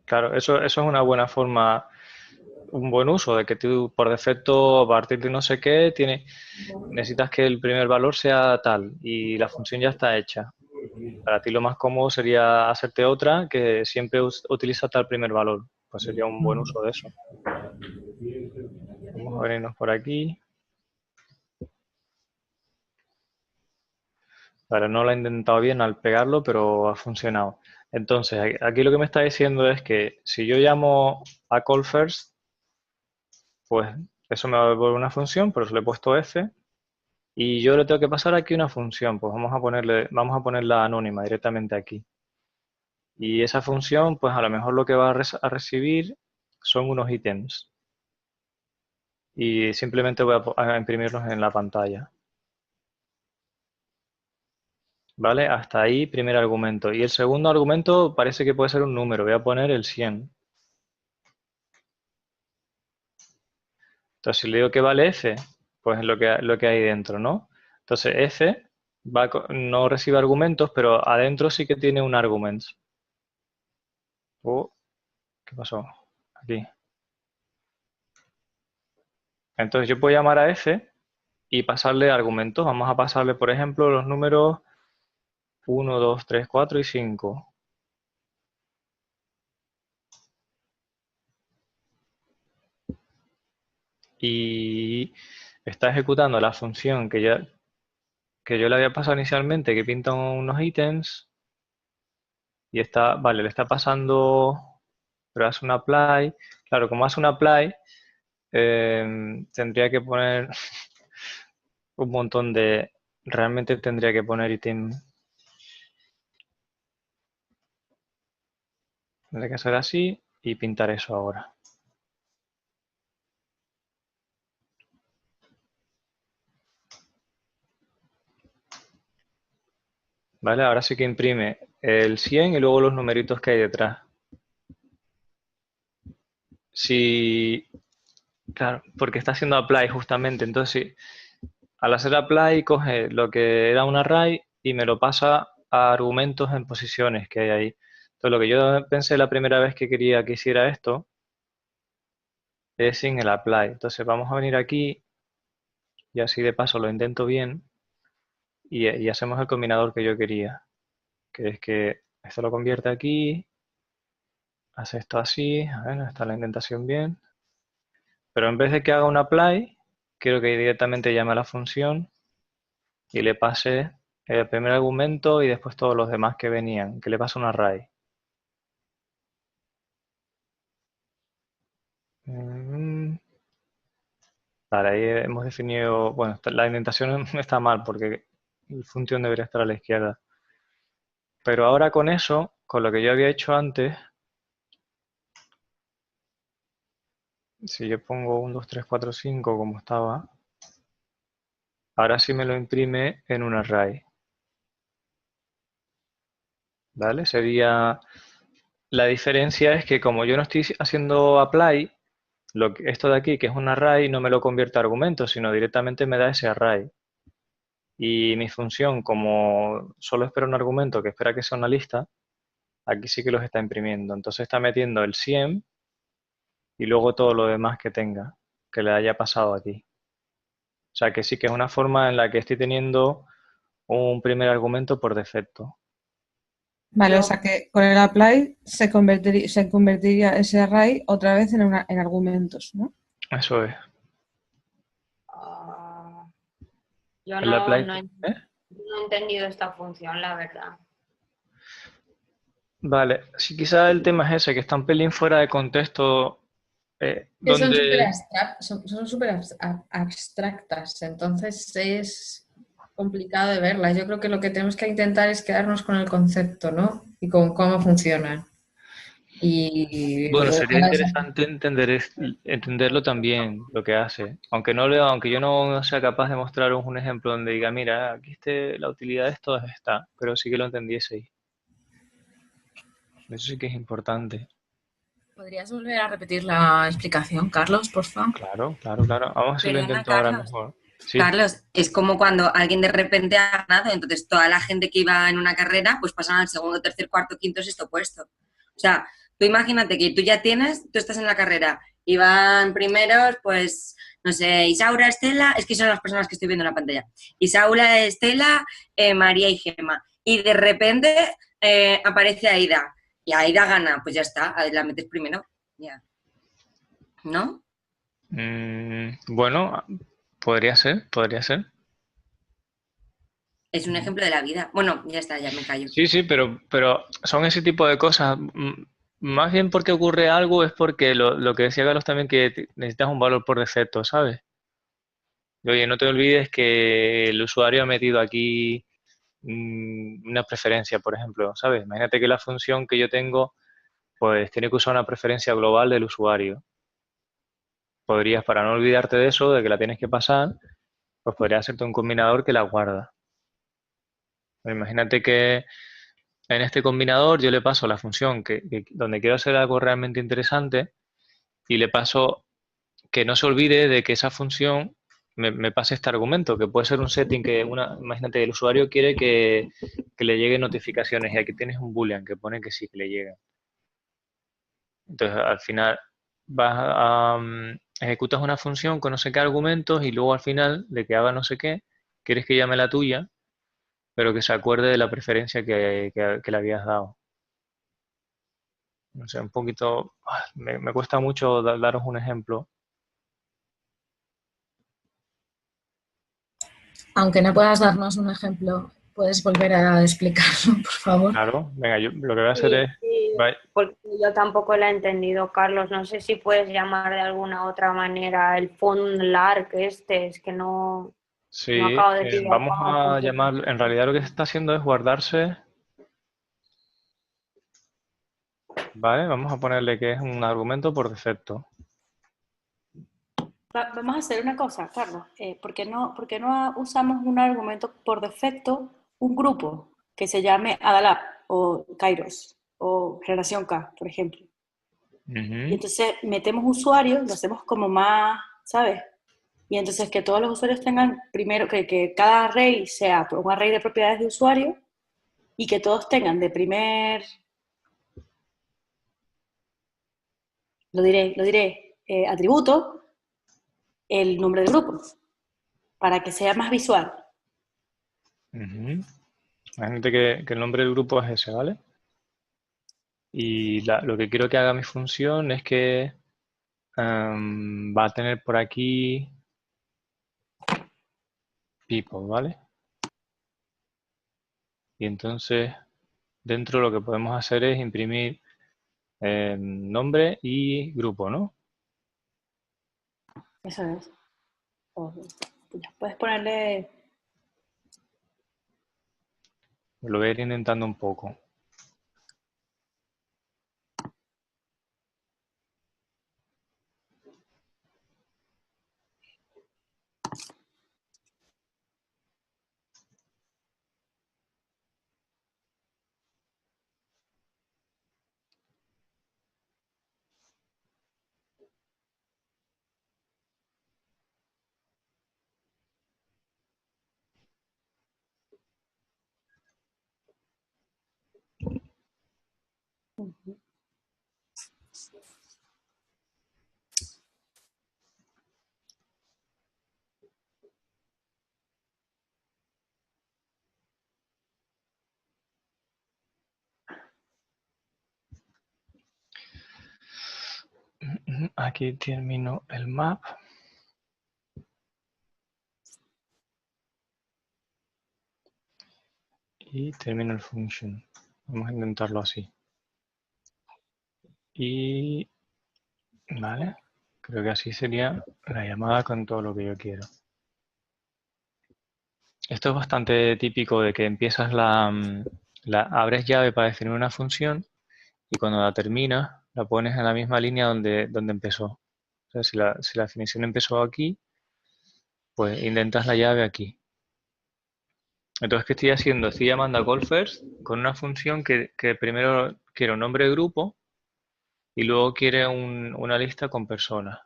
Claro, eso es una buena forma, un buen uso de que tú por defecto a partir de no sé qué necesitas que el primer valor sea tal y la función ya está hecha. Para ti lo más cómodo sería hacerte otra que siempre utiliza tal primer valor. Pues sería un buen uso de eso. Vamos a venirnos por aquí. Vale, no lo he intentado bien al pegarlo, pero ha funcionado. Entonces, aquí lo que me está diciendo es que si yo llamo a call first, pues eso me va a devolver una función, por eso le he puesto f. Y yo le tengo que pasar aquí una función, pues vamos a ponerla anónima directamente aquí. Y esa función, pues a lo mejor lo que va a recibir son unos ítems. Y simplemente voy a imprimirlos en la pantalla. ¿Vale? Hasta ahí, primer argumento. Y el segundo argumento parece que puede ser un número. Voy a poner el 100. Entonces, si le digo que vale f, pues es lo que hay dentro, ¿no? Entonces, f no recibe argumentos, pero adentro sí que tiene un argument. ¿Qué pasó? Aquí. Entonces, yo puedo llamar a f y pasarle argumentos. Vamos a pasarle, por ejemplo, los números 1, 2, 3, 4 y 5. Y está ejecutando la función que yo le había pasado inicialmente, que pinta unos ítems. Y vale, le está pasando, pero hace un apply. Claro, como hace un apply, tendría que poner un montón de... Realmente tendría que poner ítem. Tendría que hacer así y pintar eso ahora. Vale, ahora sí que imprime el 100 y luego los numeritos que hay detrás. Claro, porque está haciendo apply justamente. Entonces, al hacer apply, coge lo que era un array y me lo pasa a argumentos en posiciones que hay ahí. Entonces, lo que yo pensé la primera vez que quería que hiciera esto es sin el apply. Entonces, vamos a venir aquí y así de paso lo intento bien y hacemos el combinador que yo quería, que es que esto lo convierte aquí, hace esto así, a ver, está la indentación bien. Pero en vez de que haga un apply, quiero que directamente llame a la función y le pase el primer argumento y después todos los demás que venían, que le pase un array. Vale, ahí hemos definido, bueno, la indentación está mal porque el función debería estar a la izquierda. Pero ahora con eso, con lo que yo había hecho antes, si yo pongo 1, 2, 3, 4, 5 como estaba, ahora sí me lo imprime en un array. ¿Vale? La diferencia es que como yo no estoy haciendo apply, esto de aquí, que es un array, no me lo convierte a argumentos, sino directamente me da ese array. Y mi función, como solo espera un argumento que espera que sea una lista, aquí sí que los está imprimiendo. Entonces está metiendo el 100 y luego todo lo demás que tenga, que le haya pasado aquí. O sea que sí que es una forma en la que estoy teniendo un primer argumento por defecto. Vale, o sea que con el apply se convertiría ese array otra vez en argumentos, ¿no? Eso es. Yo El no apply, he entendido esta función, la verdad. Vale, sí, quizás el tema es ese, que está un pelín fuera de contexto. Que son súper abstractas, entonces es complicado de verlas. Yo creo que lo que tenemos que intentar es quedarnos con el concepto, ¿no? Y con cómo funcionan. Y Bueno, sería ojalá interesante entenderlo también, lo que hace. Aunque yo no sea capaz de mostraros un ejemplo donde diga, mira, aquí la utilidad de esto es esta, pero sí que lo entendieseis. Eso sí que es importante. ¿Podrías volver a repetir la explicación, Carlos, por favor? Claro, claro, claro. Vamos a ver si lo Perdona, intento ahora Carlos. mejor. Sí, Carlos, es como cuando alguien de repente ha ganado, entonces toda la gente que iba en una carrera, pues pasan al segundo, tercer, cuarto, quinto, sexto puesto. O sea, tú imagínate que tú estás en la carrera, y van primeros, pues, no sé, Isaura, Estela, es que son las personas que estoy viendo en la pantalla. Isaura, Estela, María y Gemma. Y de repente aparece Aida, y Aida gana, pues ya está, la metes primero, ya. ¿No? Bueno, podría ser, podría ser. Es un ejemplo de la vida. Bueno, ya está, ya me callo. Sí, sí, pero son ese tipo de cosas. Más bien porque ocurre algo es porque lo que decía Carlos también, que necesitas un valor por defecto, ¿sabes? Y, oye, no te olvides que el usuario ha metido aquí una preferencia, por ejemplo, ¿sabes? Imagínate que la función que yo tengo, pues tiene que usar una preferencia global del usuario. Podrías, para no olvidarte de eso, de que la tienes que pasar, pues podría hacerte un combinador que la guarda. Imagínate que en este combinador yo le paso la función donde quiero hacer algo realmente interesante y le paso que no se olvide de que esa función me pase este argumento, que puede ser un setting imagínate, el usuario quiere que le lleguen notificaciones y aquí tienes un boolean que pone que sí, que le lleguen. Entonces al final ejecutas una función con no sé qué argumentos y luego al final de que haga no sé qué, quieres que llame la tuya, pero que se acuerde de la preferencia que le habías dado. No sé, un poquito, me cuesta mucho daros un ejemplo. Aunque no puedas darnos un ejemplo, ¿puedes volver a explicarlo, por favor? Claro, venga, yo lo que voy a hacer Sí, es... sí, porque yo tampoco la he entendido, Carlos. No sé si puedes llamar de alguna otra manera el font larg es que no Sí, acabo de pillar vamos cómo a funciona. llamar, en realidad lo que se está haciendo es guardarse, ¿vale? Vamos a ponerle que es un argumento por defecto. Vamos a hacer una cosa, Carlos. ¿Por qué no usamos un argumento por defecto, un grupo que se llame Adalab o Kairos o Generación K, por ejemplo? Y entonces metemos usuarios, lo hacemos como más, ¿sabes? Y entonces que todos los usuarios tengan, primero, que cada array sea un array de propiedades de usuario y que todos tengan de primer, lo diré, atributo, el nombre del grupo, para que sea más visual. Imagínate que el nombre del grupo es ese, ¿vale? Y lo que quiero que haga mi función es que va a tener por aquí people, ¿vale? Y entonces dentro lo que podemos hacer es imprimir nombre y grupo, ¿no? Eso es. Puedes ponerle... Lo voy a ir intentando un poco. Aquí termino el map. Y termino el function. Vamos a intentarlo así. Y... Vale. Creo que así sería la llamada con todo lo que yo quiero. Esto es bastante típico de que empiezas abres llave para definir una función y cuando la terminas la pones en la misma línea donde empezó. O sea, si la definición empezó aquí, pues intentas la llave aquí. Entonces, ¿qué estoy haciendo? Estoy llamando a callFirst con una función que primero quiere un nombre de grupo y luego quiere una lista con personas.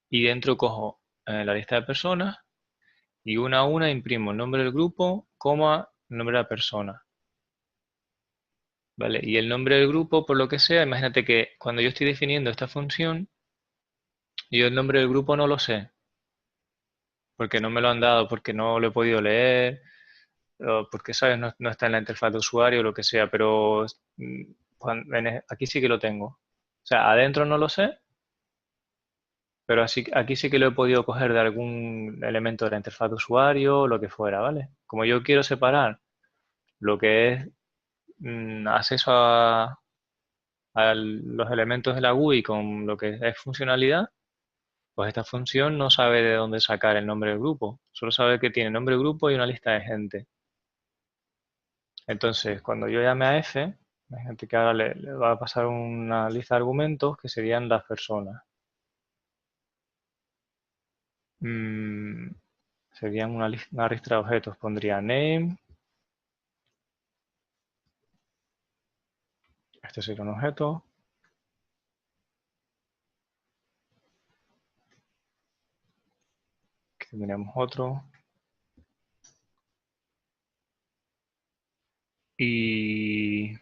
Y dentro cojo la lista de personas y una a una imprimo el nombre del grupo, coma, el nombre de la persona. ¿Vale? Y el nombre del grupo, por lo que sea, imagínate que cuando yo estoy definiendo esta función, yo el nombre del grupo no lo sé, porque no me lo han dado, porque no lo he podido leer, o porque, ¿sabes? No está en la interfaz de usuario o lo que sea, pero aquí sí que lo tengo. O sea, adentro no lo sé, pero aquí sí que lo he podido coger de algún elemento de la interfaz de usuario o lo que fuera, ¿vale? Como yo quiero separar lo que es acceso a los elementos de la GUI con lo que es funcionalidad, pues esta función no sabe de dónde sacar el nombre del grupo, solo sabe que tiene nombre del grupo y una lista de gente. Entonces, cuando yo llame a F, imagínate que ahora le va a pasar una lista de argumentos que serían las personas. Serían una lista de objetos, pondría name, este sería un objeto. Aquí tendríamos otro. Y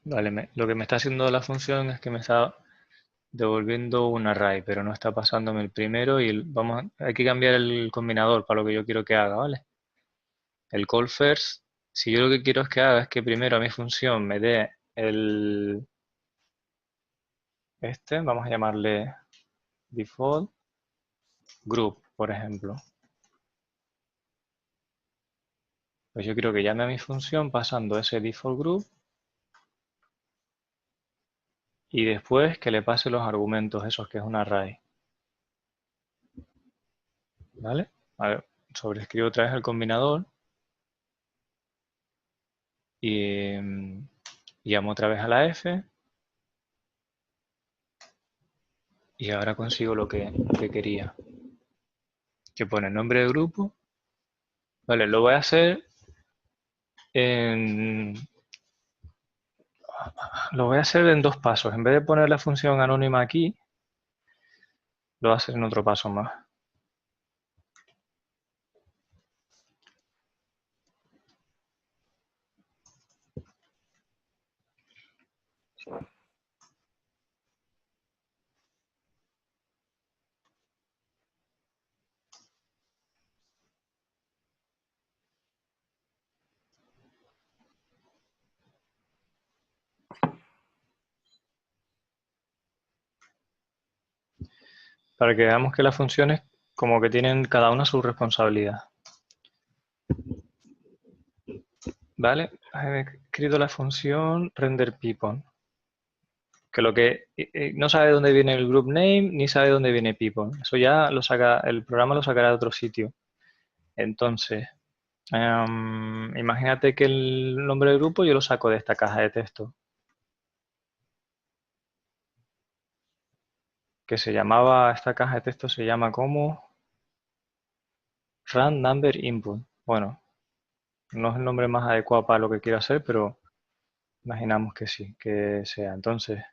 vale, lo que me está haciendo la función es que me está devolviendo un array, pero no está pasándome el primero y hay que cambiar el combinador para lo que yo quiero que haga, ¿vale? El call first, si yo lo que quiero es que haga es que primero a mi función me dé vamos a llamarle default group, por ejemplo. Pues yo quiero que llame a mi función pasando ese default group y después que le pase los argumentos esos, que es un array. ¿Vale? A ver, sobrescribo otra vez el combinador y llamo otra vez a la F y ahora consigo lo que quería. Que pone nombre de grupo. Vale, lo voy a hacer en dos pasos. En vez de poner la función anónima aquí, lo voy a hacer en otro paso más. Para que veamos que las funciones como que tienen cada una su responsabilidad. ¿Vale? He escrito la función renderPeople, que lo que no sabe dónde viene el group name ni sabe dónde viene people. Eso ya el programa lo sacará de otro sitio. Entonces, imagínate que el nombre del grupo yo lo saco de esta caja de texto, que esta caja de texto se llama como rand number input. Bueno, no es el nombre más adecuado para lo que quiero hacer, pero imaginamos que sí, que sea. Entonces,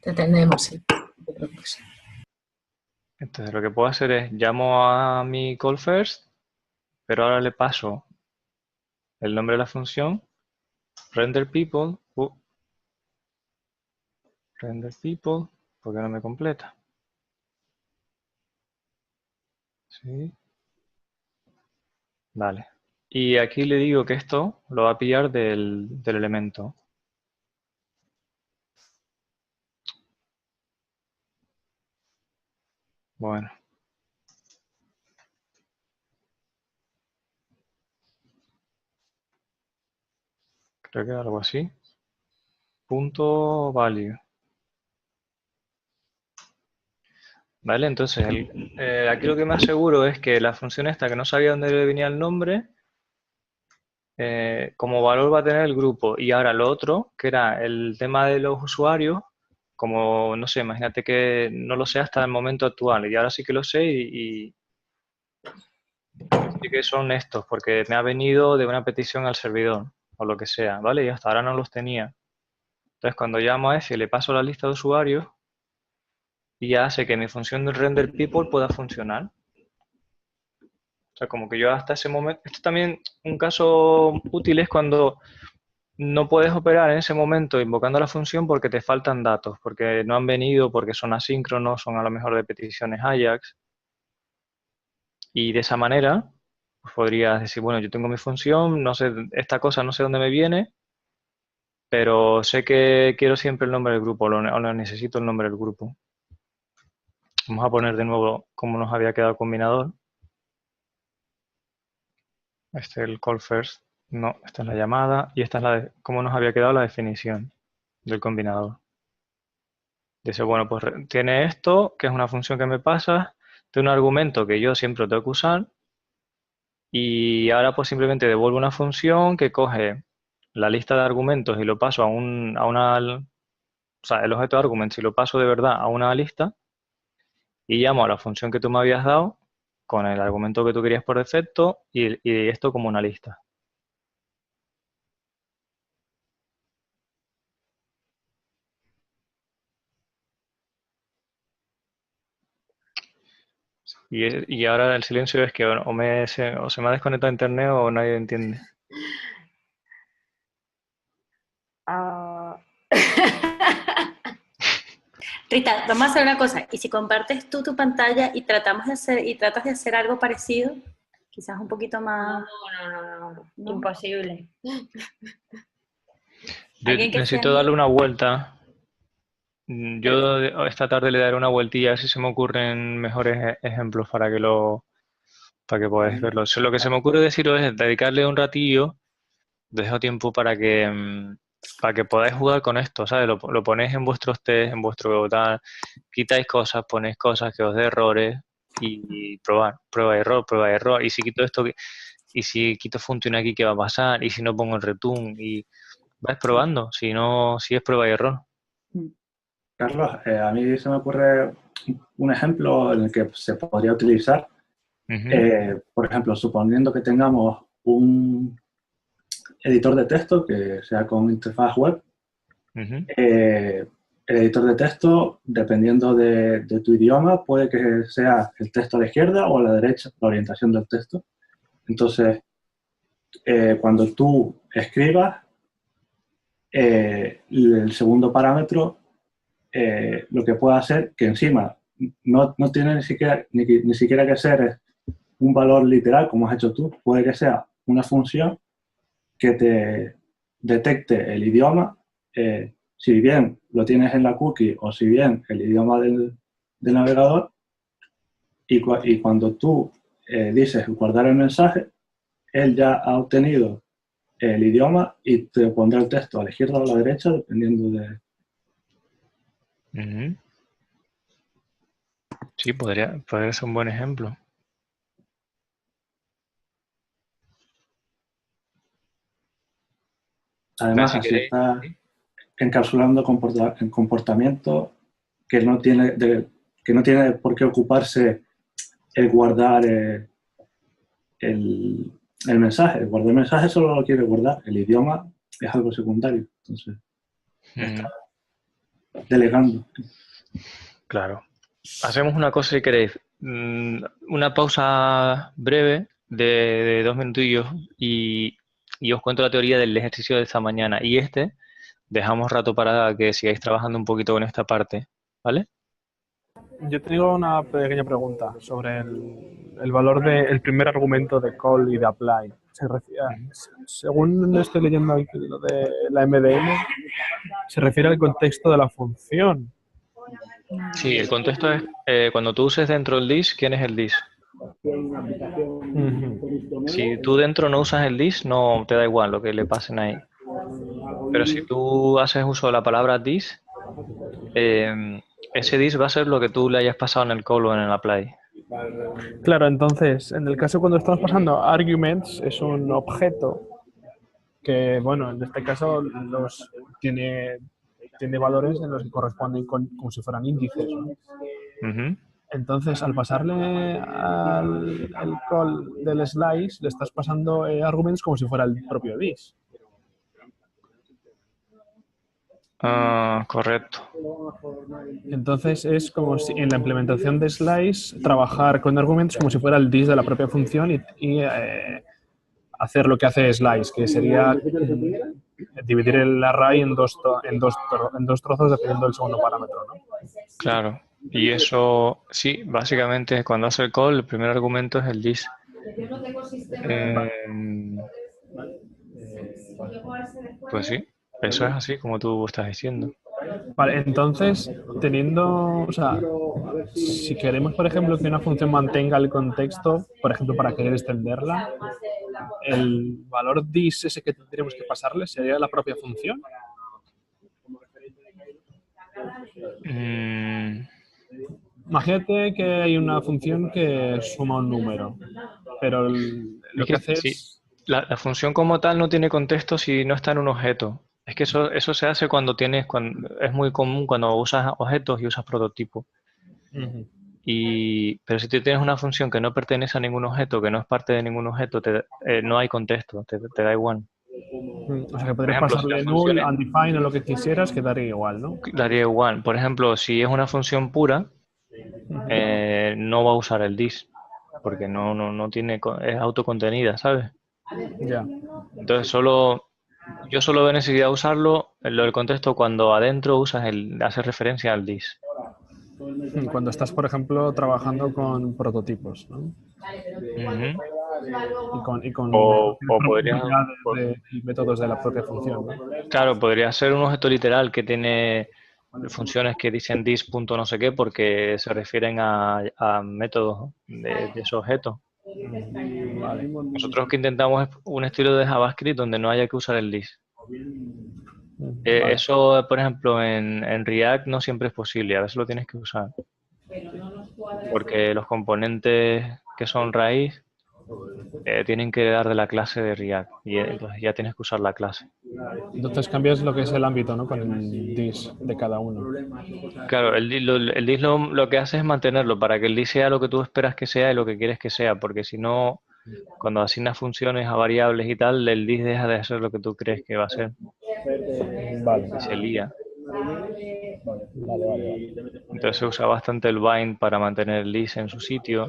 Te tenemos, sí. lo que puedo hacer es llamo a mi call first, pero ahora le paso el nombre de la función render people, porque no me completa. Sí. Vale. Y aquí le digo que esto lo va a pillar del elemento. Bueno. Creo que algo así. Punto value. ¿vale? Entonces, aquí lo que me aseguro es que la función esta, que no sabía dónde le venía el nombre, como valor va a tener el grupo. Y ahora lo otro, que era el tema de los usuarios, como, no sé, imagínate que no lo sé hasta el momento actual, y ahora sí que lo sé y sí que son estos, porque me ha venido de una petición al servidor, o lo que sea, ¿vale? Y hasta ahora no los tenía. Entonces, cuando llamo a ese y le paso la lista de usuarios, y ya hace que mi función del render people pueda funcionar. O sea, como que yo hasta ese momento... Esto también, un caso útil es cuando no puedes operar en ese momento invocando la función porque te faltan datos, porque no han venido, porque son asíncronos, son a lo mejor de peticiones Ajax. Y de esa manera, pues podrías decir, bueno, yo tengo mi función, no sé, esta cosa no sé dónde me viene, pero sé que quiero siempre el nombre del grupo, o necesito el nombre del grupo. Vamos a poner de nuevo cómo nos había quedado el combinador. Este es el call first. No, esta es la llamada y esta es la cómo nos había quedado la definición del combinador. Dice, bueno, pues tiene esto, que es una función que me pasa, tiene un argumento que yo siempre tengo que usar y ahora pues simplemente devuelvo una función que coge la lista de argumentos y lo paso a o sea, el objeto de argumentos y lo paso de verdad a una lista y llamo a la función que tú me habías dado con el argumento que tú querías por defecto y esto como una lista. Y ahora el silencio es que o se me ha desconectado internet o nadie entiende. Ah. Rita, vamos a hacer una cosa. ¿Y si compartes tú tu pantalla y tratas de hacer algo parecido? Quizás un poquito más... No. Imposible. Yo necesito darle una vuelta. Yo esta tarde le daré una vueltilla a ver si se me ocurren mejores ejemplos para que podáis verlo. Lo que se me ocurre deciros es dedicarle un ratillo, dejo tiempo para que podáis jugar con esto, ¿sabes? Lo ponéis en vuestros test, en vuestro tal, quitáis cosas, ponéis cosas que os dé errores y probar, prueba error. Y si quito esto, y si quito función aquí, ¿qué va a pasar? Y si no pongo el return, y vais probando, si es prueba y error. Carlos, a mí se me ocurre un ejemplo en el que se podría utilizar. Por ejemplo, suponiendo que tengamos un editor de texto que sea con interfaz web. El editor de texto, dependiendo de tu idioma, puede que sea el texto a la izquierda o a la derecha, la orientación del texto. Entonces, cuando tú escribas, el segundo parámetro, lo que puede hacer que encima no tiene ni siquiera que ser un valor literal, como has hecho tú, puede que sea una función que te detecte el idioma, si bien lo tienes en la cookie o si bien el idioma del navegador, y cuando tú dices guardar el mensaje, él ya ha obtenido el idioma y te pondrá el texto a la izquierda o a la derecha, dependiendo de... Sí, podría ser un buen ejemplo. Además, así está encapsulando comportamiento que no tiene por qué ocuparse el guardar el mensaje. El guardar el mensaje solo lo quiere guardar. El idioma es algo secundario. Entonces, está delegando. Claro. Hacemos una cosa si queréis. Una pausa breve de 2 minutillos y os cuento la teoría del ejercicio de esta mañana. Y dejamos rato para que sigáis trabajando un poquito con esta parte, ¿vale? Yo tengo una pequeña pregunta sobre el valor del primer argumento de call y de apply. Según estoy leyendo aquí lo de la MDM, se refiere al contexto de la función. Sí, el contexto es cuando tú uses dentro el this, ¿quién es el this? Si tú dentro no usas el this, no te da igual lo que le pasen ahí. Pero si tú haces uso de la palabra this, ese dis va a ser lo que tú le hayas pasado en el call o en el apply. Claro, entonces, en el caso cuando estamos pasando arguments, es un objeto que, bueno, en este caso tiene valores en los que corresponden como si fueran índices, ¿no? Ujú. Entonces, al pasarle al call del slice, le estás pasando arguments como si fuera el propio dis. Correcto. Entonces, es como si en la implementación de slice trabajar con arguments como si fuera el dis de la propia función y hacer lo que hace slice, que sería dividir el array en dos trozos dependiendo del segundo parámetro, ¿no? Claro. Y eso, sí, básicamente cuando hace el call, el primer argumento es el dis. Pues sí, eso es así como tú estás diciendo. Vale, entonces, o sea, si queremos, por ejemplo, que una función mantenga el contexto, por ejemplo, para querer extenderla, el valor dis ese que tendríamos que pasarle sería la propia función. Imagínate que hay una función que suma un número, pero lo que hace sí, es... la función como tal no tiene contexto si no está en un objeto. Es que eso se hace es muy común cuando usas objetos y usas prototipos. Ujú. Pero si tú tienes una función que no pertenece a ningún objeto, que no es parte de ningún objeto, no hay contexto, te da igual. O sea, que podrías ejemplo, si pasarle la null, función es- undefined o lo que quisieras, que daría igual, ¿no? Daría igual. Por ejemplo, si es una función pura, no va a usar el dis, porque no tiene, es autocontenida, ¿sabes? Ya. Entonces yo solo veo necesidad de usarlo en lo del contexto cuando adentro hace referencia al dis. Cuando estás, por ejemplo, trabajando con prototipos, ¿no? Ujú. Y con O podría, propiedades y métodos de la propia función, ¿no? claro, podría ser un objeto literal que tiene funciones que dicen dis punto no sé qué porque se refieren a métodos de ese objeto. Vale. Nosotros que intentamos es un estilo de JavaScript donde no haya que usar el dis. Vale. Eso, por ejemplo, en React no siempre es posible, a veces lo tienes que usar. Porque los componentes que son raíz tienen que dar de la clase de React y entonces ya tienes que usar la clase. Entonces cambias lo que es el ámbito, ¿no? Con el dis de cada uno. Claro, el dis lo que hace es mantenerlo para que el dis sea lo que tú esperas que sea y lo que quieres que sea, porque si no, cuando asignas funciones a variables y tal, el dis deja de ser lo que tú crees que va a ser Vale. y se lía. Vale. Entonces se usa bastante el bind para mantener el dis en su sitio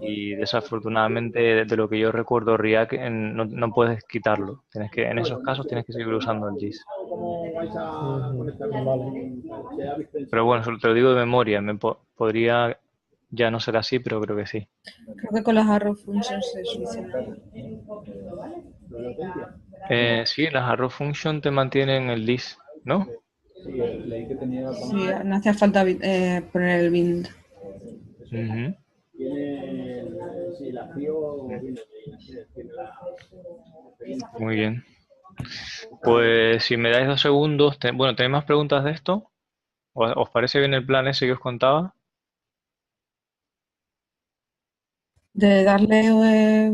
y desafortunadamente, de lo que yo recuerdo, React no puedes quitarlo. En esos casos tienes que seguir usando el dis. Pero bueno, solo te lo digo de memoria. Podría ya no ser así, pero creo que sí. Creo que con las arrow functions se soluciona. Sí, las arrow function te mantienen el dis, ¿no? Sí, no hacía falta poner el bind. Ujú. Muy bien. Pues si me dais 2 segundos, bueno, ¿tenéis más preguntas de esto? ¿Os parece bien el plan ese que os contaba? De darle